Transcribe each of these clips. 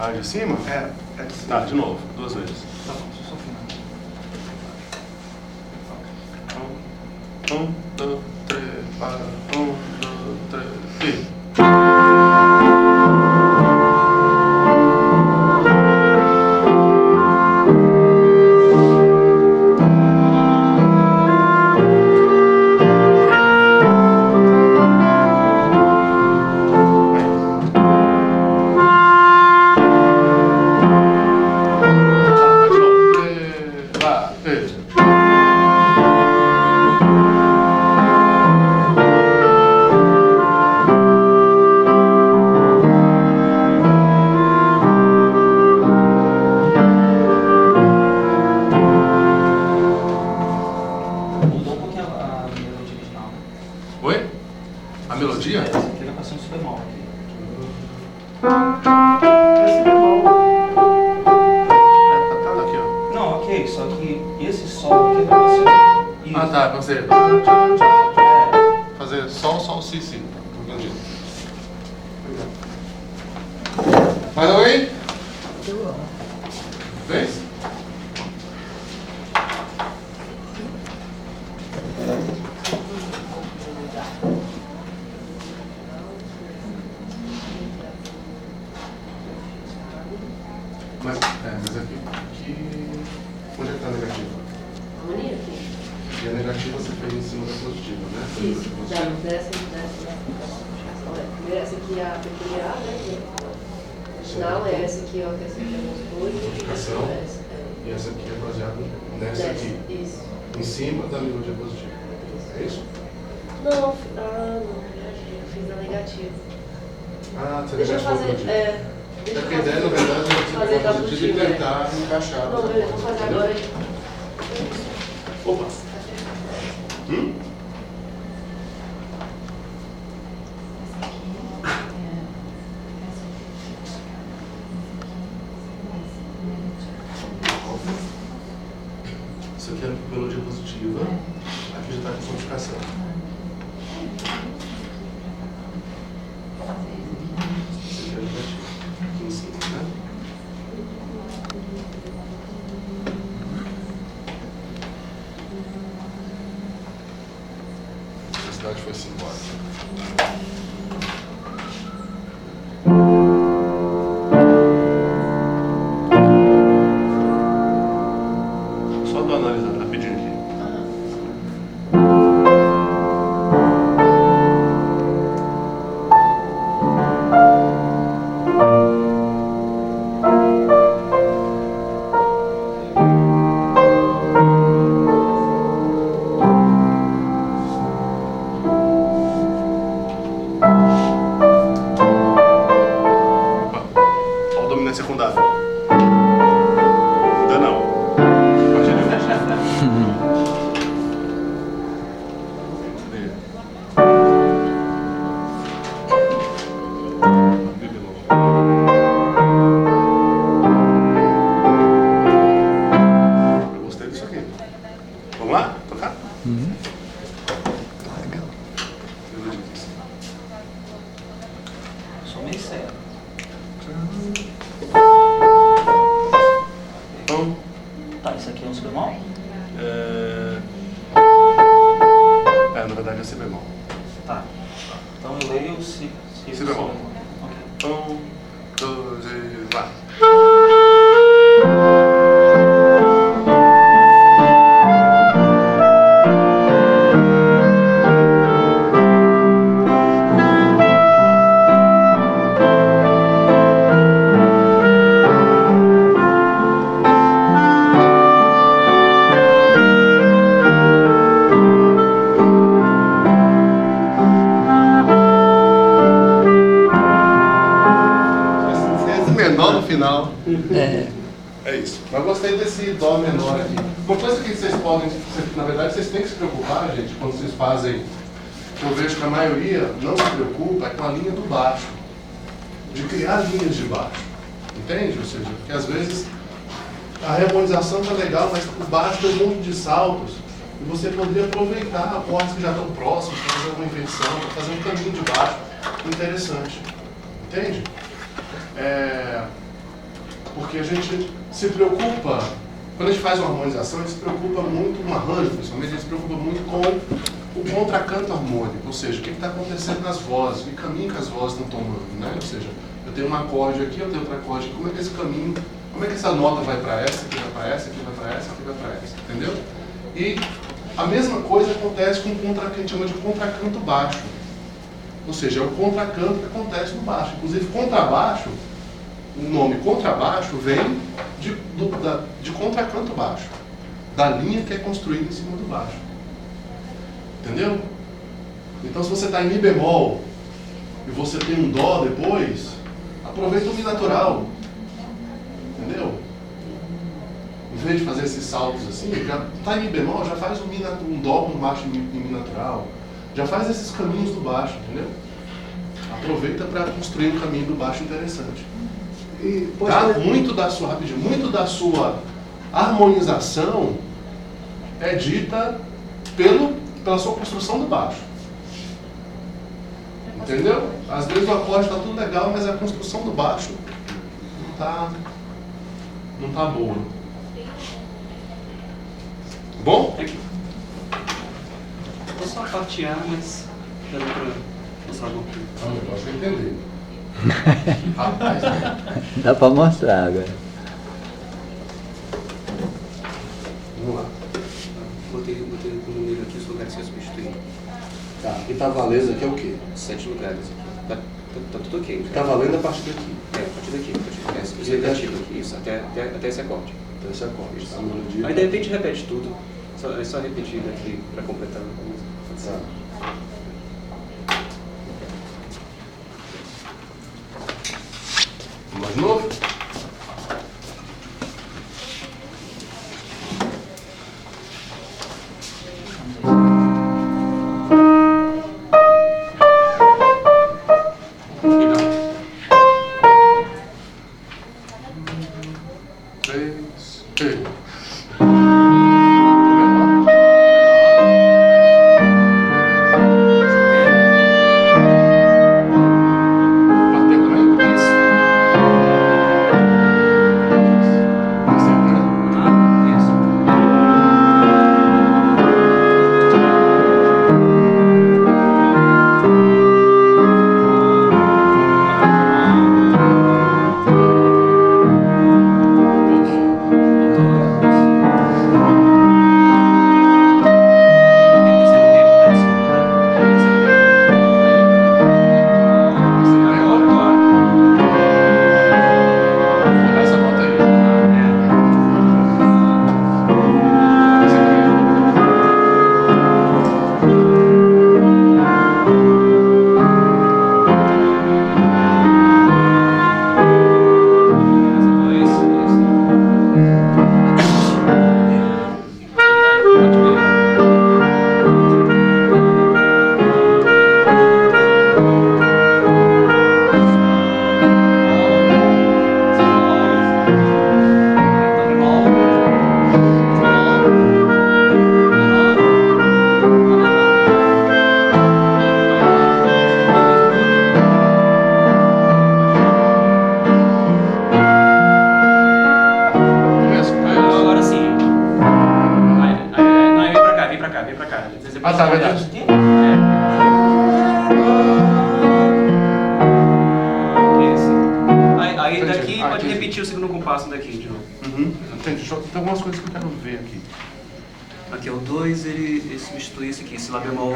A de cima? É de cima. Tá, de novo, 2 vezes. Tá bom, deixa eu só afinar. 1, 2, 3, 4, 1, 2, 3, e... Mudou um pouquinho a melodia original. Oi? A melodia? Essa aqui vai passar um super mal aqui. Aqui, ó. Não, ok, só que esse sol aqui vai ser. Isso. Ah, tá, pra você fazer sol, sol, si, si. Entendi. Mais alguém? Vez? Mas aqui. Onde é que está a negativa? Harmonia aqui. E a negativa você fez em cima da positiva, né? Isso, desce. Olha, primeiro essa aqui é a peculiar, né? Original é essa aqui, ó, que essa aqui é a Modificação. E essa aqui é baseada nessa aqui. Isso. Em cima da melodia positiva. É isso? Não, não, eu fiz na negativa. Ah, você Deixa eu negativa fazer, positiva. é É porque a ideia, na verdade, é fazer você da positiva e positiva, tentar encaixar. Não, beleza, vou fazer agora aí. Opa! Isso aqui é melodia positiva. Aqui já está com modificação. Isso aqui é negativo. Aqui em cima, né? A velocidade foi simbólica. Só dou uma analisada rapidinho aqui. Olha o dominante secundário. Ainda não. Imagina fechar. Eu gostei disso aqui. Vamos lá? Tocar? Legal. Sou meio sério. Então, Tá, isso aqui é um super mal? na verdade é si bemol. Tá. Então eu leio si bemol. Ok. 1, 2 e vai. Esse menor no final. É isso. Mas gostei desse dó menor aqui. Uma coisa que vocês podem, na verdade, vocês têm que se preocupar, gente, quando vocês fazem. Eu vejo que a maioria não se preocupa é com a linha do baixo, de criar linhas de baixo. Entende? Ou seja, porque às vezes a harmonização está legal, mas o baixo tem um monte de saltos e você poderia aproveitar acordes que já estão próximos para fazer uma inversão, para fazer um caminho de baixo interessante. Entende? Porque a gente se preocupa, quando a gente faz uma harmonização, a gente se preocupa muito, um arranjo principalmente, a gente se preocupa muito com o contracanto harmônico, ou seja, o que está acontecendo nas vozes, que caminho que as vozes estão tomando, né? Ou seja, eu tenho um acorde aqui, eu tenho outro acorde aqui, como é que esse caminho, como é que essa nota vai para essa, aqui vai para essa, aqui vai para essa, aqui vai para essa, entendeu? E a mesma coisa acontece com o que a gente chama de contracanto baixo, ou seja, é o contracanto que acontece no baixo. Inclusive, contrabaixo, o nome contrabaixo vem de contracanto baixo, da linha que é construída em cima do baixo. Entendeu? Então, se você está em Mi bemol e você tem um Dó depois, aproveita o Mi natural. Entendeu? Em vez de fazer esses saltos assim, já está em Mi bemol, já faz um Dó com baixo em Mi natural. Já faz esses caminhos do baixo, entendeu? Aproveita para construir um caminho do baixo interessante. E Muito da sua harmonização é dita pela sua construção do baixo. Entendeu? Às vezes o acorde está tudo legal, mas a construção do baixo não tá boa. Bom? Vou só fatiar, mas já dá pra mostrar um pouquinho. É um negócio de entender. Rapaz, dá para mostrar agora. vamos lá. Botei o número aqui, os lugares que eu substituí. Tá, e tá valendo aqui é o quê? 7 lugares aqui. Tá tudo ok. Tá valendo a partir daqui. A partir daqui. Esse negativo aqui, isso, até esse acorde. Então esse acorde, tá? A melodia. Aí de repente repete tudo. É só repetir daqui para completar a música. Tá. Vamos de novo? Ah, tá, verdade. Aí daqui pode repetir o segundo compasso daqui de novo. Entendi. Tem algumas coisas que eu quero ver aqui. Aqui é o 2, ele substitui esse aqui, esse Lá bemol.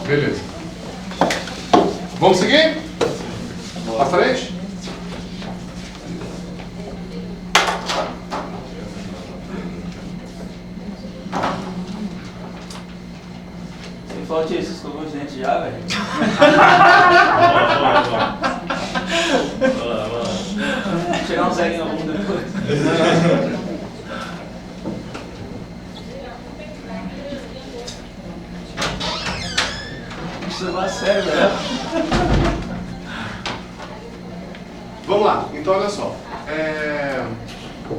Beleza. Vamos seguir? À frente? Sem falta isso, escovou os dentes já, velho. Tirar um zegue na bunda depois. Isso levar a sério, velho. Vamos lá, então olha só.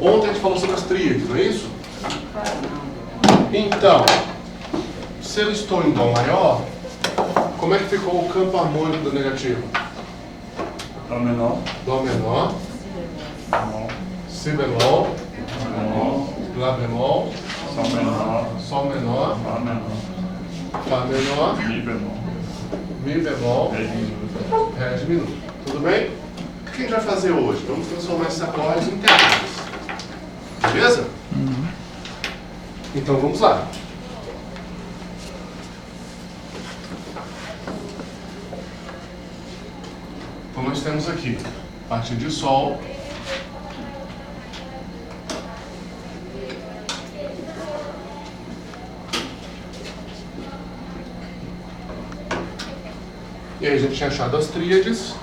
Ontem a gente falou sobre as tríades, não é isso? Então, se eu estou em Dó maior, como é que ficou o campo harmônico do negativo? Dó menor. Dó menor, Si bemol, Lá bemol, Sol menor. Sol menor, Fá menor. Fá menor, Mi bemol. Mi bemol, Ré diminuto. Ré diminuto. Tudo bem? O que a gente vai fazer hoje? Vamos transformar esses acordes em terços. Beleza? Então vamos lá. Então nós temos aqui a partir de Sol, e aí a gente tinha achado as tríades.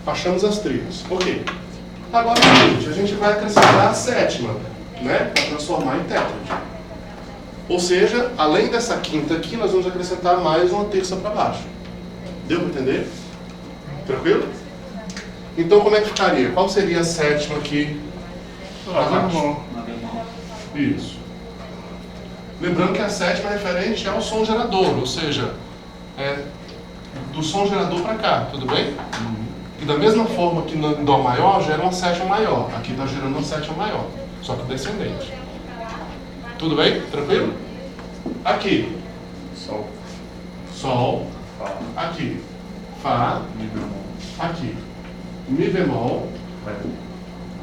Achamos as tríades. Ok. Agora é o seguinte, a gente vai acrescentar a sétima, né? Para transformar em tétrade. Ou seja, além dessa quinta aqui, nós vamos acrescentar mais uma terça para baixo. Deu para entender? Tranquilo? Então como é que ficaria? Qual seria a sétima aqui para Lá baixo? bemol. Isso. Lembrando que a sétima é referente ao som gerador, ou seja, é do som gerador para cá, tudo bem? E da mesma forma que no Dó maior gera uma sétima maior, aqui está gerando uma sétima maior, só que descendente. Tudo bem? Tranquilo? Aqui, Sol. Sol, Fá. aqui, Fá, Mi bemol. aqui, Mi bemol,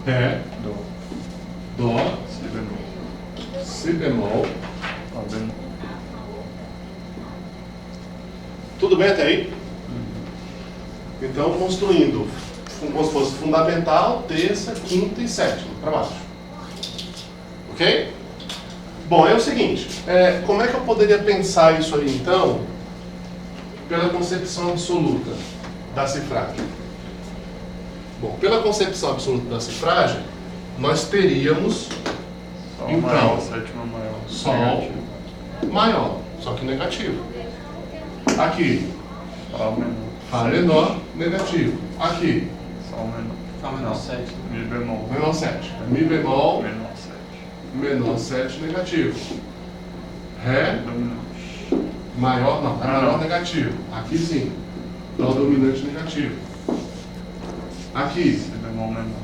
Ré. Ré, Dó. Dó, Si bemol. Si bemol. Lá bemol. Tudo bem até aí? Então, construindo como se fosse fundamental, terça, quinta e sétima, para baixo. Ok? Bom, é o seguinte, como é que eu poderia pensar isso aí, então, pela concepção absoluta da cifragem? Bom, pela concepção absoluta da cifragem, nós teríamos Sol Então. maior, sétima maior. Sol Negativo. maior, só que negativo. Aqui, Fá menor. Fá menor, negativo. Aqui, Sol menor. Fá menor 7. Mi bemol. menor 7. Mi bemol, Menor 7. menor 7, negativo. Ré, Dominante. maior, não, é maior negativo. Aqui sim, Dó dominante negativo. Aqui, Si bemol menor.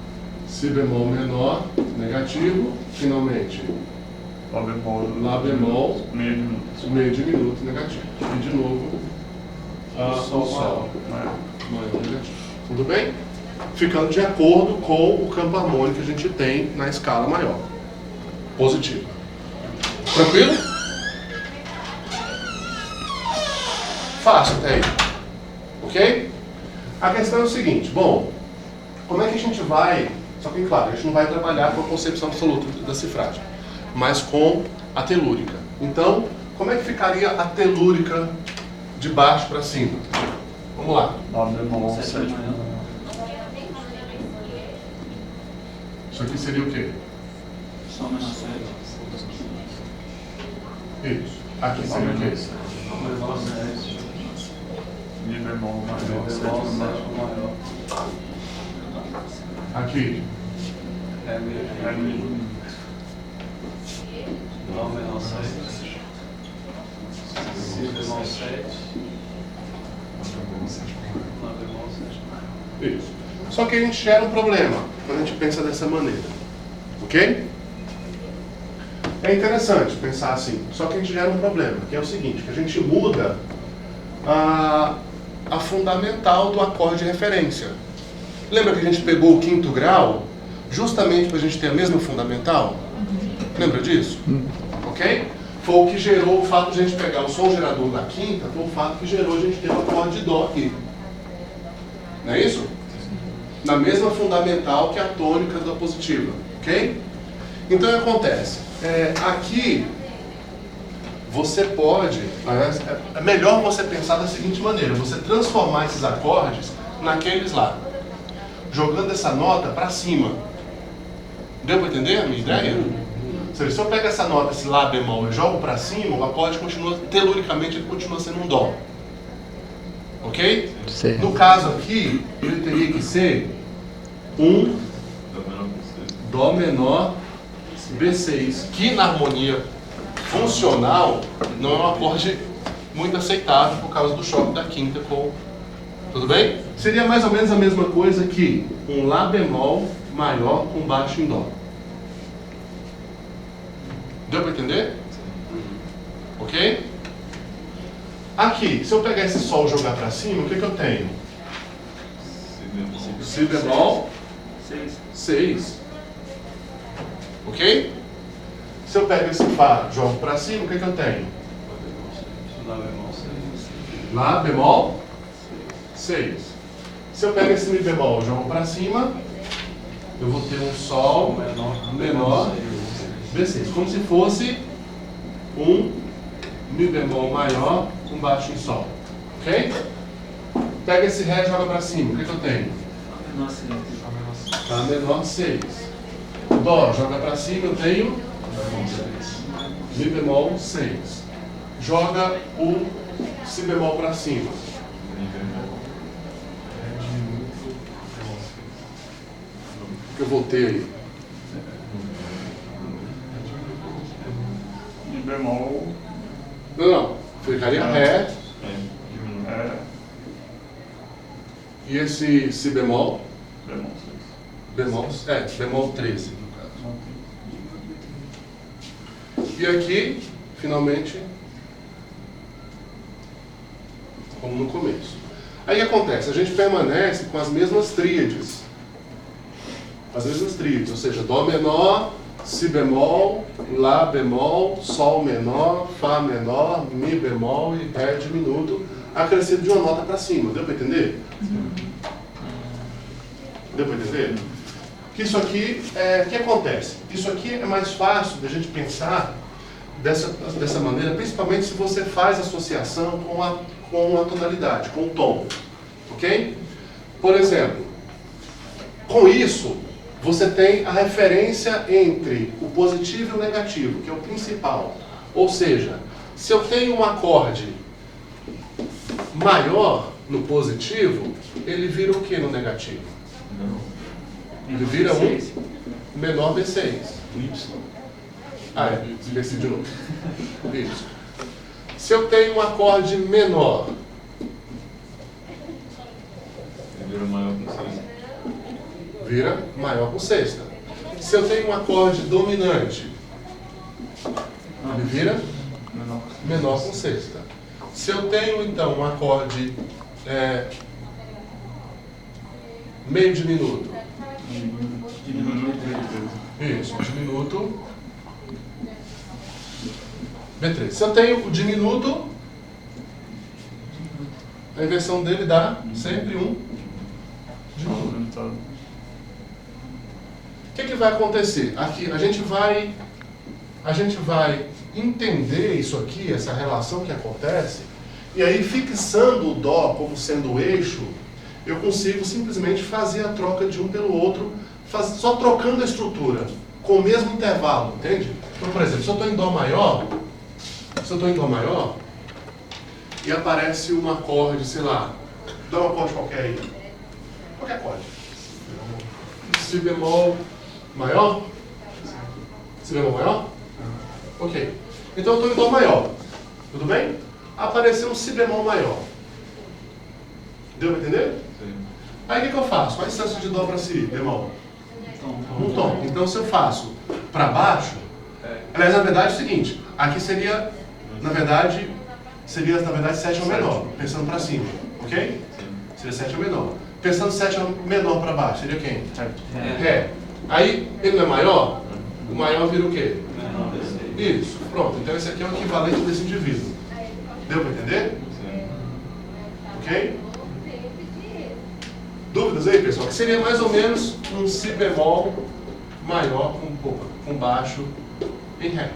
Si bemol menor, negativo. Finalmente, Lá bemol. Lá bemol, Meio diminuto. meio diminuto, negativo. E de novo, o Sol Maior. maior negativo. Tudo bem? Ficando de acordo com o campo harmônico que a gente tem na escala maior. Positivo. Tranquilo? Fácil até aí. Ok? A questão é o seguinte, bom, como é que a gente vai, só que claro, a gente não vai trabalhar com a concepção absoluta da cifragem, mas com a telúrica. Então, como é que ficaria a telúrica de baixo para cima? Vamos lá. Lá bemol, Sétima sétima maior. maior. Isso aqui seria o quê? Sol menor 7. Isso. Aqui Lá seria o menor quê? 7. Menor 7. Mi bemol maior, Bemol sétima 7 maior. maior. Aqui. Ré Ré menor. diminuto. Dó menor 7. Si bemol 7. Lá bemol 7. Isso. Só que a gente gera um problema quando a gente pensa dessa maneira. Ok? É interessante pensar assim. Só que a gente gera um problema, que é o seguinte, que a gente muda a fundamental do acorde de referência. Lembra que a gente pegou o quinto grau justamente para a gente ter a mesma fundamental? Lembra disso? Ok? Foi o que gerou o fato de a gente pegar o som gerador da quinta, foi o fato que gerou a gente ter o acorde de dó aqui. Não é isso? Na mesma fundamental que a tônica da positiva. Ok? Então o que acontece? Aqui você pode, é melhor você pensar da seguinte maneira, você transformar esses acordes naqueles lá, jogando essa nota para cima. Deu para entender a minha ideia? Ou seja, se eu pego essa nota, esse Lá bemol, e jogo para cima, o acorde continua, teluricamente, ele continua sendo um Dó. Ok? Certo. No caso aqui, ele teria que ser um Dó menor B6, que na harmonia funcional não é um acorde muito aceitável por causa do choque da quinta com... Tudo bem? Seria mais ou menos a mesma coisa que um Lá bemol maior com baixo em Dó. Deu para entender? Ok? Aqui, se eu pegar esse Sol e jogar para cima, o que eu tenho? Si bemol 6. Ok? Se eu pego esse Fá e jogo para cima, o que eu tenho? Lá bemol 6. Lá bemol 6. Se eu pego esse Mi bemol e jogo para cima, eu vou ter um Sol menor B6. Como se fosse um Mi bemol maior com baixo em Sol. Ok? Pega esse Ré e joga para cima. O que eu tenho? Fá menor 6. Dó, joga para cima, eu tenho Mi bemol 6. Joga o Si bemol para cima. O que eu voltei aí? Mi bemol. Não. Ficaria Ré. É. E esse Si bemol? Bemol 6. Bemol 13, no caso. E aqui, finalmente, como no começo. Aí o que acontece? A gente permanece com as mesmas tríades. As mesmas tríades, ou seja, Dó menor, Si bemol, Lá bemol, Sol menor, Fá menor, Mi bemol e Ré diminuto, acrescido de uma nota para cima. Deu para entender? Deu para entender? Que isso aqui, o que acontece? Isso aqui é mais fácil da gente pensar dessa maneira, principalmente se você faz associação com a tonalidade, com o tom. Ok? Por exemplo, com isso, você tem a referência entre o positivo e o negativo, que é o principal. Ou seja, se eu tenho um acorde maior no positivo, ele vira o que no negativo? Ele vira um menor B6. Esqueci de novo. Isso. Se eu tenho um acorde menor, Vira maior com 6. vira maior com sexta. Se eu tenho um acorde dominante, ele vira menor com sexta. Se eu tenho então um acorde meio diminuto, isso, diminuto B3. Se eu tenho o diminuto, a inversão dele dá sempre um diminuto. O que vai acontecer? Aqui a gente vai entender isso aqui, essa relação que acontece, e aí fixando o Dó como sendo o eixo, eu consigo simplesmente fazer a troca de um pelo outro, só trocando a estrutura, com o mesmo intervalo, entende? Então, por exemplo, se eu estou em Dó maior, e aparece um acorde, sei lá, dá um acorde qualquer aí, qualquer acorde. Si bemol maior? Si bemol maior? Ok. Então eu estou em Dó maior. Tudo bem? Apareceu um Si bemol maior. Deu para entender? Sim. Aí o que eu faço? Qual a distância de Dó para Si bemol? Um tom. Então se eu faço para baixo, aliás, na verdade é o seguinte, aqui seria, na verdade, sétima menor, pensando para cima, ok? Seria sétima menor. Pensando sétima menor para baixo, seria quem? Ré. Aí, ele não é maior? O maior vira o quê? Isso, pronto. Então esse aqui é o equivalente desse indivíduo. Deu para entender? Ok? Dúvidas aí, pessoal? Que seria mais ou menos um Si bemol maior com baixo em Ré.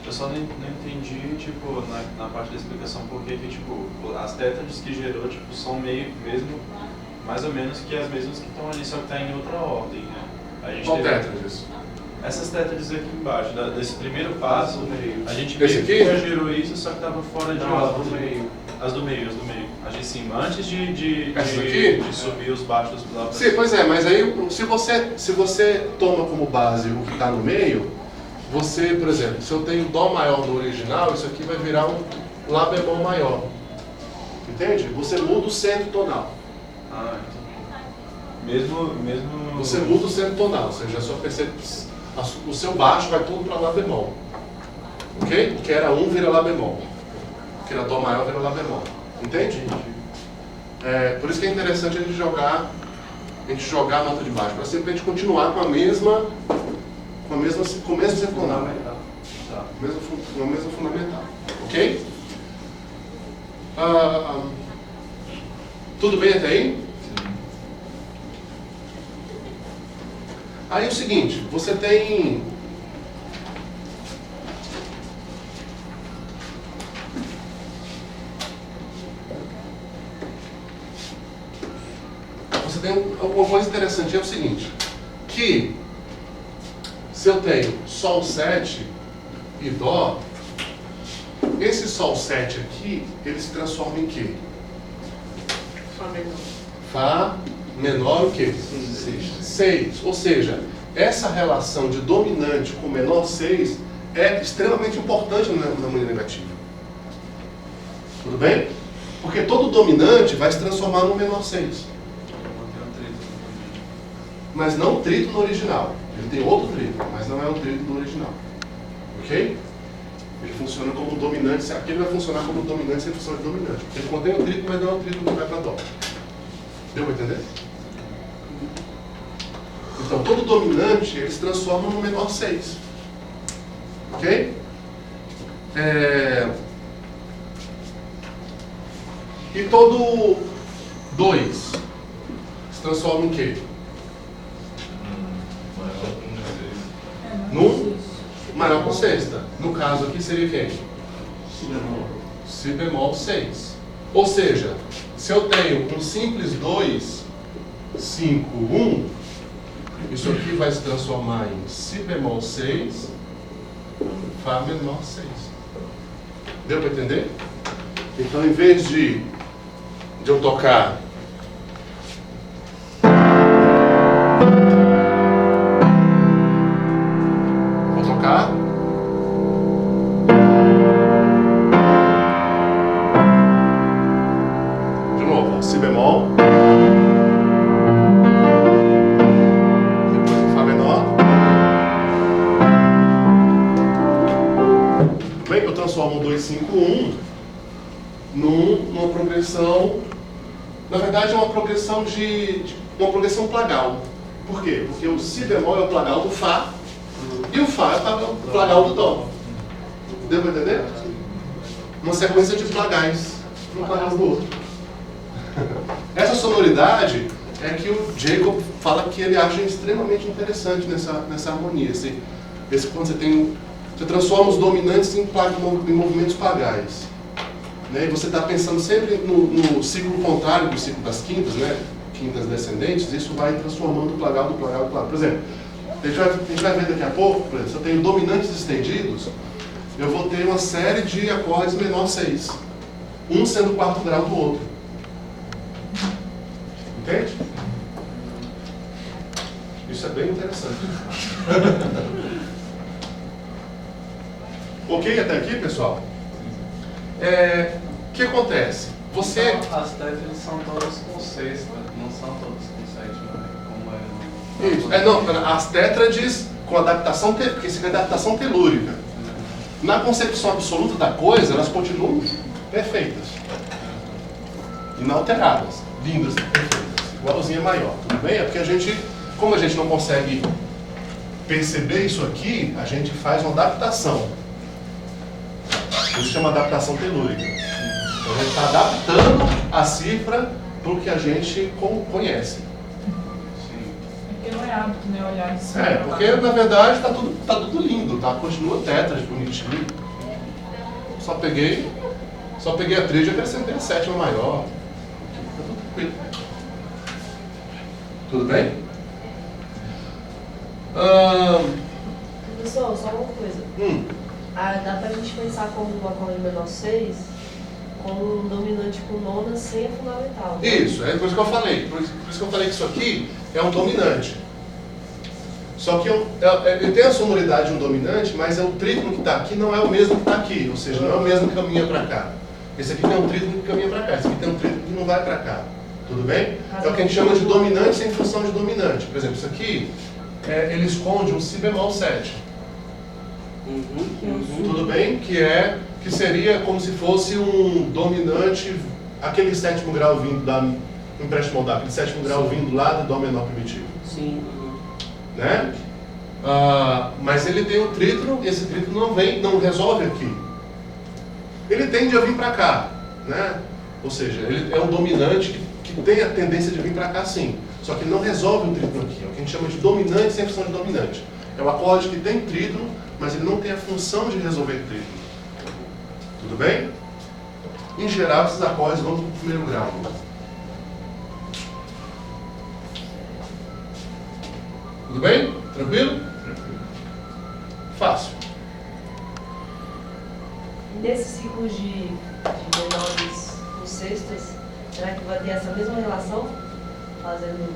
Eu só não entendi, tipo, na parte da explicação, porque que, tipo, as tétrades que gerou, tipo, são mesmo, mais ou menos que as mesmas que estão ali, só que tá em outra ordem, né? A gente Qual tétrades? Essas tétrades aqui embaixo, desse primeiro passo, a gente Esse meio que aqui? já gerou isso, só que tava fora de ordem. As do meio. A gente sim, antes de subir os baixos lá pra Sim, pois é, mas aí se você toma como base o que está no meio, você, por exemplo, se eu tenho Dó maior no original, isso aqui vai virar um Lá bemol maior. Entende? Você muda o centro tonal. Ah, mesmo... Você muda o centro tonal, ou seja, o seu baixo vai tudo para Lá bemol. Ok? O que era 1 vira Lá bemol. O que era Dó maior vira Lá bemol. Entende? Por isso que é interessante a gente jogar a nota de baixo, para sempre a gente continuar com o mesmo centro tonal. Com a mesma fundamental. Ok? Tudo bem até aí? Aí é o seguinte, você tem... Uma coisa interessante, é o seguinte, que se eu tenho Sol 7 e Dó, esse Sol 7 aqui, ele se transforma em quê? Fá menor. Fá menor o quê? 6. Ou seja, essa relação de dominante com menor 6 é extremamente importante na harmonia negativa. Tudo bem? Porque todo dominante vai se transformar no menor 6. Mas não trítono original. Ele tem outro trítono, mas não é um trítono original. Ok? Ele funciona como dominante. Aqui ele vai funcionar como dominante sem função de dominante. Porque ele contém o trítono, mas não é um trítono que vai para Dó. Deu para entender? Então, todo dominante, ele se transforma no menor 6. Ok? E todo 2 se transforma em quê? No maior com sexta. No caso aqui seria quem? Si bemol 6. Ou seja, se eu tenho um simples 2, 5, 1, isso aqui vai se transformar em Si bemol 6, Fá menor 6. Deu para entender? Então, em vez de eu tocar de novo, Si bemol, depois o Fá menor. Bem, eu transformo 2, 5, 1 numa progressão, na verdade é uma progressão uma progressão plagal. Por quê? Porque o Si bemol é o plagal do Fá e o Fá é o plagal do Dó. Deu para entender? Uma sequência de plagais, um plagal do outro. Essa sonoridade é que o Jacob fala que ele acha extremamente interessante nessa harmonia. Quando você transforma os dominantes em movimentos plagais. Né? E você está pensando sempre no ciclo contrário do ciclo das quintas, né? Quintas descendentes, isso vai transformando o plagal do plagal do plagal. Por exemplo, a gente vai ver daqui a pouco, por exemplo, se eu tenho dominantes estendidos, eu vou ter uma série de acordes menor 6. Um sendo o quarto grau do outro. Entende? Isso é bem interessante. Ok até aqui, pessoal? O que acontece? Você... Então, as tétrades são todas com sexta, não são todas com sétima, como é. Isso. Não, as tétrades com adaptação, porque isso é adaptação telúrica. Na concepção absoluta da coisa, elas continuam perfeitas. Inalteradas. Lindas, perfeitas. Igualzinha maior. Tudo bem? É porque a gente, como a gente não consegue perceber isso aqui, a gente faz uma adaptação. Isso chama adaptação telúrica. Então a gente está adaptando a cifra para o que a gente conhece. Porque não é hábito, né? Olhar de cima. Porque na verdade está tudo lindo, tá? Continua tetras, bonitinho. Só peguei a tríade e acrescentei a sétima maior. Tá tudo tranquilo. Tudo bem? Professor, só uma coisa. Dá pra gente pensar como um acorde menor 6 como um dominante com nona sem a fundamental. Né? Isso, é por isso que eu falei. Por isso que eu falei que isso aqui é um dominante. Só que ele tem a sonoridade de um dominante, mas o trítono que está aqui não é o mesmo que está aqui. Ou seja, não é o mesmo que caminha para cá. Esse aqui tem um trítono que caminha para cá. Esse aqui tem um trítono que não vai para cá. Tudo bem? É o que a gente chama de dominante sem função de dominante. Por exemplo, isso aqui, ele esconde um si bemol 7. Tudo bem? Que seria como se fosse um dominante, aquele sétimo grau vindo da empréstimo modal, aquele sétimo grau vindo lá do dó menor primitivo. Sim. Né? Mas ele tem um trítono, e esse trítono não resolve aqui. Ele tende a vir para cá, né? Ou seja, ele é um dominante que tem a tendência de vir para cá sim, só que não resolve o trítono aqui. É o que a gente chama de dominante sem função de dominante. É um acorde que tem trítono, mas ele não tem a função de resolver trítono. Tudo bem? Em geral, esses acordes vão para o primeiro grau. Tudo bem? Tranquilo? Fácil. Nesses ciclos de menores com sextas, será que vai ter essa mesma relação? Fazendo...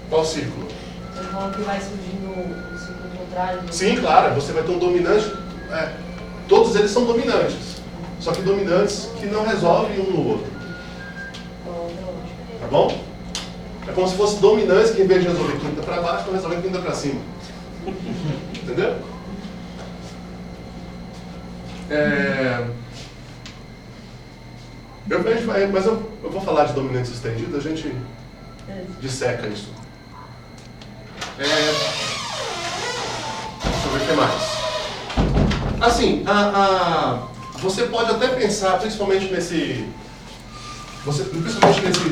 Qual círculo? Você falou que vai surgindo o ciclo contrário. Sim, claro. Você vai ter um dominante. Todos eles são dominantes. Só que dominantes que não resolvem um no outro. Tá bom? É como se fosse dominantes que em vez de resolver quinta para baixo, estão resolvendo quinta para cima. Entendeu? Mas eu vou falar de dominantes estendidos, a gente disseca isso. Deixa eu ver o que mais. Assim, você pode até pensar, principalmente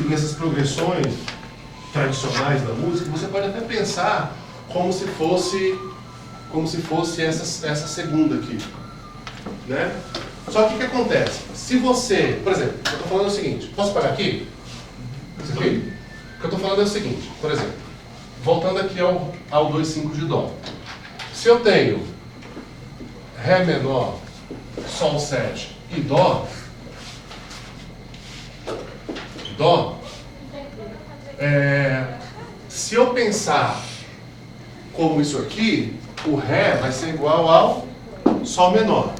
nessas progressões tradicionais da música, você pode até pensar como se fosse essa segunda aqui, né? Só que o que acontece? Se você, por exemplo, eu estou falando o seguinte, posso parar aqui? Isso aqui? O que eu estou falando é o seguinte, por exemplo, voltando aqui ao 2,5 de Dó. Se eu tenho Ré menor, Sol 7 e Dó, se eu pensar como isso aqui, o Ré vai ser igual ao Sol menor.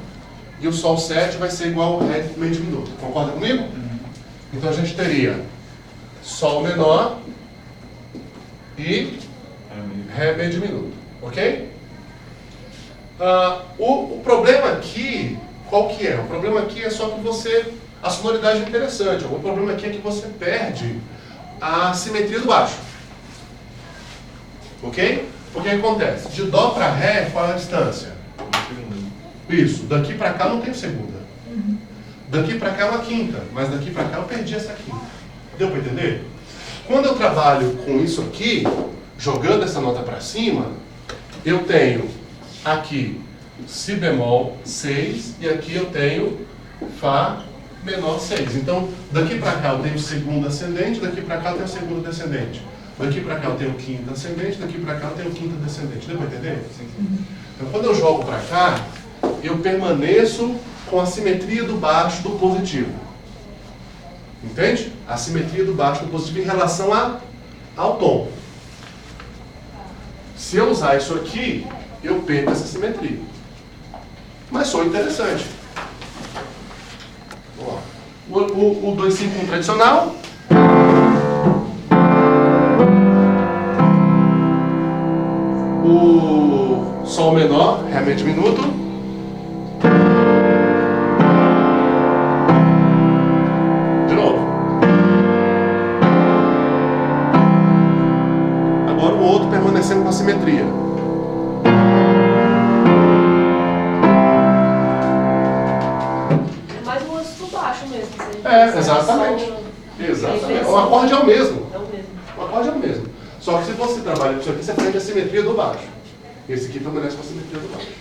E o Sol 7 vai ser igual ao Ré meio diminuto. Concorda comigo? Então a gente teria Sol menor e Ré meio diminuto. Ok? O problema aqui, qual que é? O problema aqui é só que a sonoridade é interessante. O problema aqui é que você perde a simetria do baixo. Ok? O que acontece? De Dó para Ré, qual é a distância? Isso, daqui para cá eu não tenho segunda. Daqui para cá é uma quinta, mas daqui para cá eu perdi essa quinta. Deu para entender? Quando eu trabalho com isso aqui, jogando essa nota para cima, eu tenho aqui Si bemol 6 e aqui eu tenho Fá menor 6. Então, daqui para cá eu tenho segunda ascendente, daqui para cá eu tenho segunda descendente. Daqui para cá eu tenho quinta ascendente, daqui para cá eu tenho quinta descendente. Deu para entender? Então, quando eu jogo para cá, eu permaneço com a simetria do baixo do positivo. Entende? A simetria do baixo do positivo em relação ao tom. Se eu usar isso aqui, eu perco essa simetria. mas soa interessante. Vamos lá. O 251 tradicional. O Sol menor, Ré diminuto. De novo. Agora o outro permanecendo com a simetria. É mais um músico baixo mesmo. Exatamente. Exatamente. O acorde é o mesmo. É o mesmo. O acorde é o mesmo. Só que se você trabalha com isso aqui, você aprende a simetria do baixo. Esse aqui permanece com a simetria do baixo.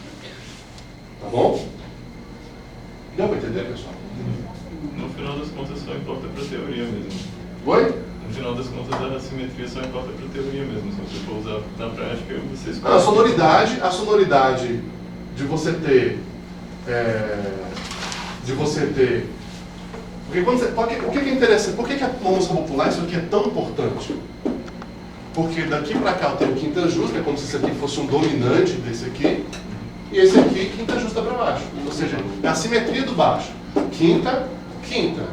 Tá bom? Deu para entender, pessoal? No final das contas, só importa para a teoria mesmo. Oi? No final das contas, a simetria só importa para a teoria mesmo. Se você for usar na prática, você escolhe. A sonoridade de você ter... Porque quando você, o que é interessante? Por que a música popular isso aqui é tão importante? Porque daqui para cá eu tenho quinta justa, é como se esse aqui fosse um dominante desse aqui, e esse aqui quinta justa para baixo. Ou seja, é a simetria do baixo. Quinta, quinta.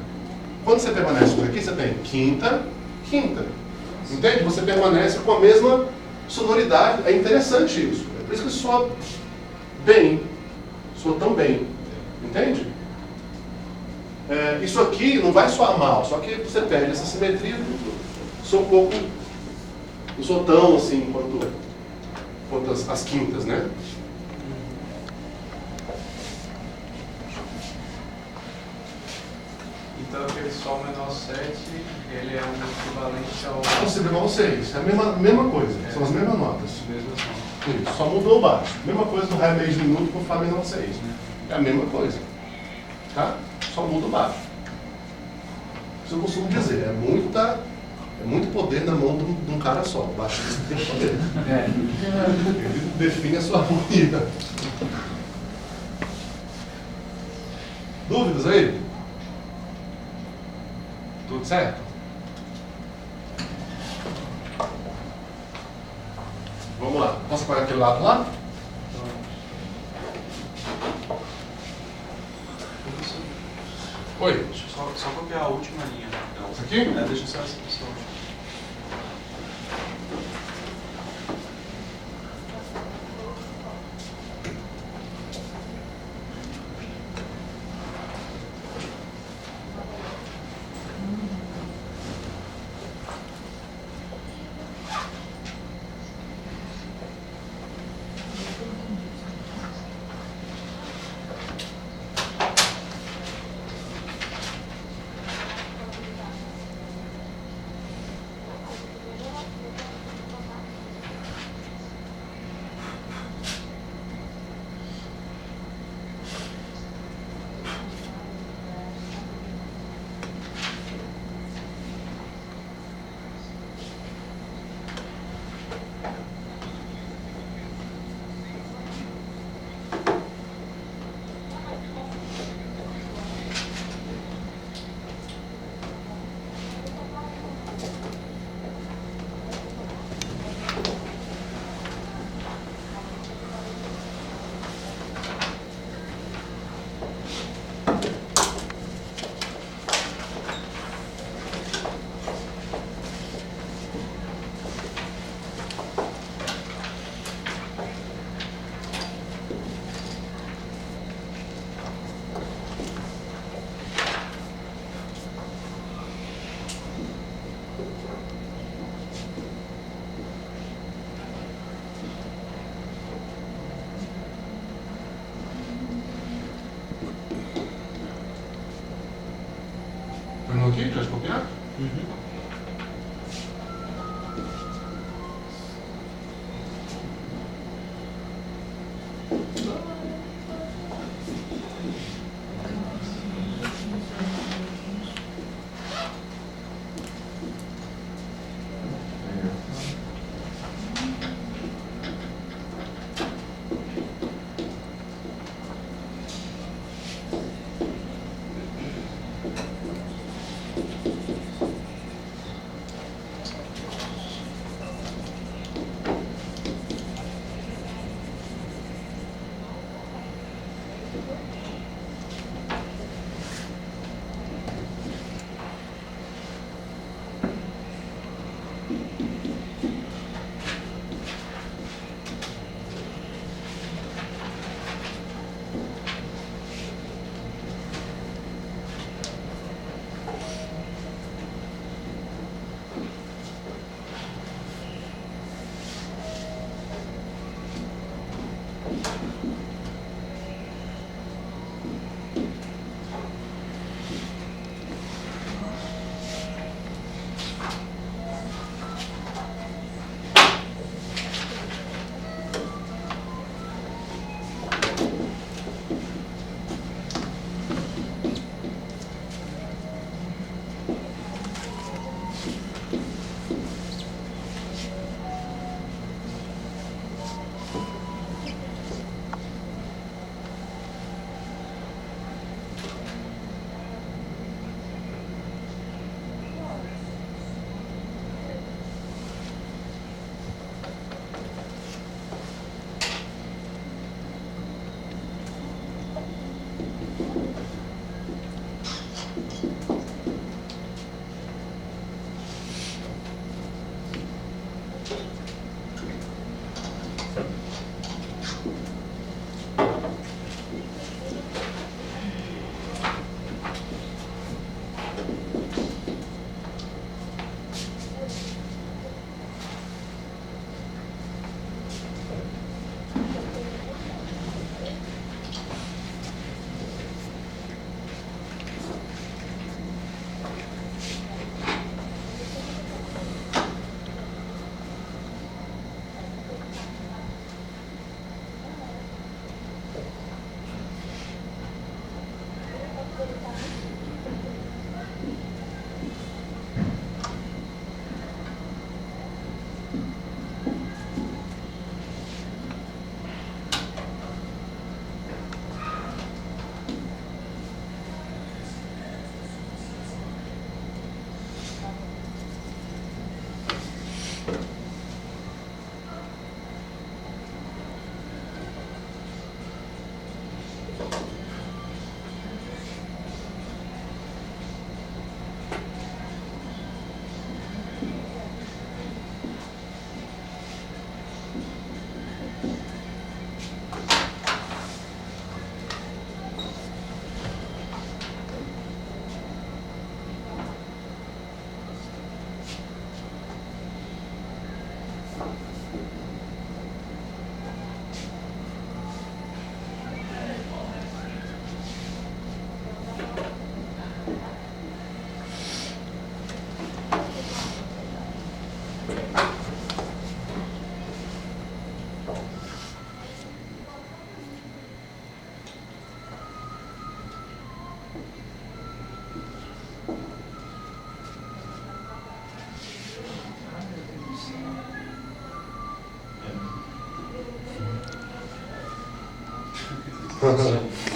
Quando você permanece por aqui, você tem quinta, quinta. Entende? Você permanece com a mesma sonoridade. É interessante isso. É por isso que soa bem. Soa tão bem. Entende? Isso aqui não vai soar mal, só que você perde essa simetria. Sou um pouco... Não sou tão assim quanto as quintas, né? Então aquele Sol menor 7, ele é um equivalente ao... O Si bemol 6, é a mesma coisa, são as mesmas notas. Mesmo som. Isso, só mudou o baixo. Mesma coisa do Ré meio diminuto com o Fá menor 6. É a mesma coisa. Tá? Só muda o baixo. Isso eu costumo dizer, é muito poder na mão de um cara só. O baixista tem poder. Ele define a sua harmonia. Dúvidas aí? Tudo certo? Vamos lá. Posso apagar aquele lado lá? Oi. Deixa eu só copiar a última linha. Isso aqui? Deixa só essa pessoa. Põe aqui, quer copiar?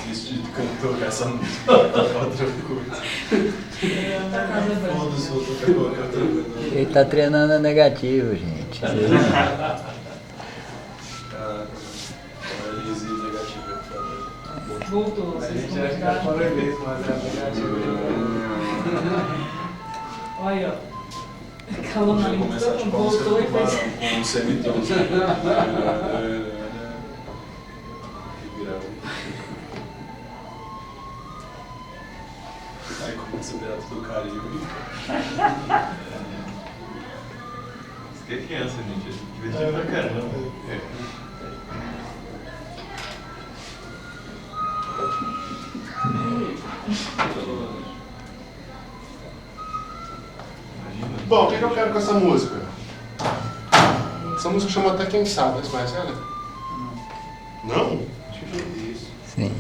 Vestido de cantor essa música. Outra coisa. Foda-se, vou tocar qualquer outra coisa. Ele tá treinando a negativo, gente. Caraca, mano. Elise negativo é foda. Voltou, A vocês gente acha que é fora mesmo, mas é negativo. Olha aí, ó. Calma, Vamos não. começar tipo a música Voltou do e fez. Tubarão com um semitão. Que grave. Aí começa a virar tudo carinho. Isso que é criança, gente. É divertido pra caramba. Imagina. Bom, o que eu quero com essa música? Essa música chama Até Quem Sabe, vocês conhecem ela? Não? Acho que eu já vi isso. Sim.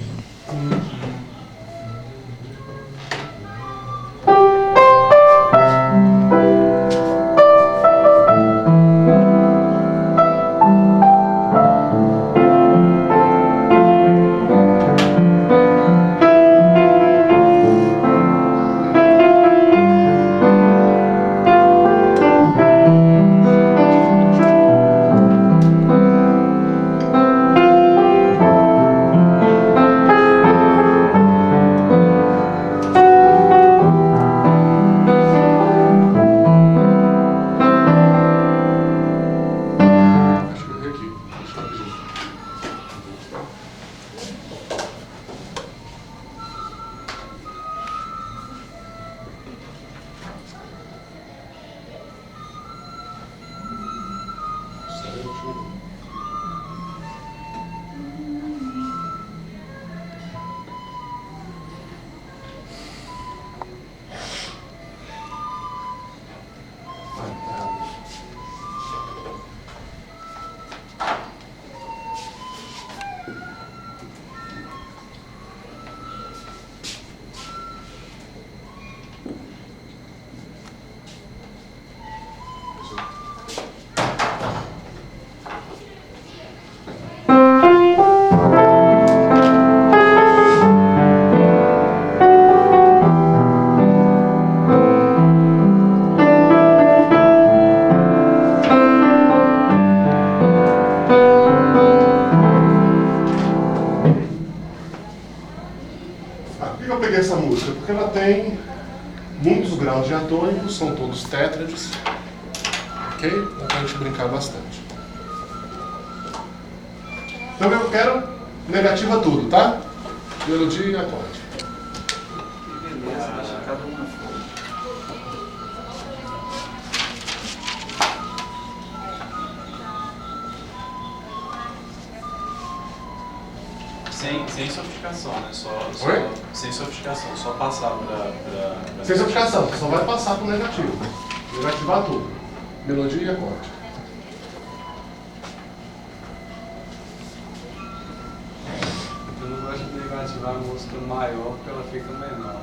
Acho que eu vi aqui. Deixa eu rapidinho. Certo. tem muitos graus diatônicos, são todos tétrades. Ok? Dá pra gente brincar bastante. Então eu quero negativa tudo, tá? Melodia e acorde. Que beleza, acho que cada uma foi. Sem sofisticação, né? Oi? Sem sofisticação, só passar pra Sem sofisticação, você só vai passar pro negativo. Negativar tudo. Melodia e acorde. Eu não gosto de negativar a música maior porque ela fica menor.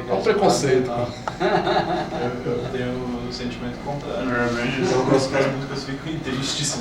É um preconceito. Eu tenho o sentimento contrário. Eu gosto que as músicas fiquem tristes.